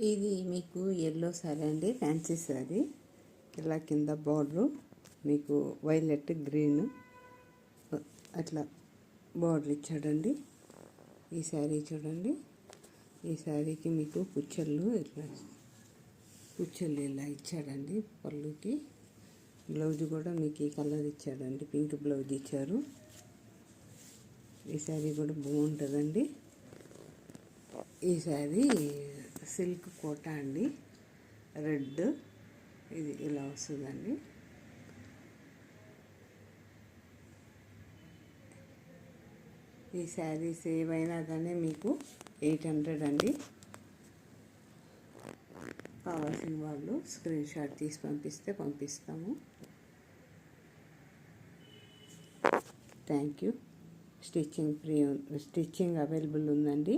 ఇది మీకు yellow sorry అండి, ఫ్యాన్సీ సారీ. ఇలా కింద బార్డరు మీకు వైలెట్ గ్రీన్ అట్లా బార్డర్ ఇచ్చాడండి. ఈ శారీ చూడండి. ఈ శారీకి మీకు కుచ్చెళ్ళు ఇలా ఇచ్చాడండి. పళ్ళుకి బ్లౌజ్ కూడా మీకు ఈ కలర్ ఇచ్చాడండి, పింక్ బ్లౌజ్ ఇచ్చారు. ఈ శారీ కూడా బాగుంటుందండి. ఈ శారీ సిల్క్ కోట అండి, రెడ్. ఇది ఇలా వస్తుందండి. ఈ శారీ సేవ్ అయినా కానీ మీకు 800 అండి. కావాల్సిన వాళ్ళు స్క్రీన్ షాట్ తీసి పంపిస్తే పంపిస్తాము. Thank you. స్టిచ్చింగ్ అవైలబుల్ ఉందండి.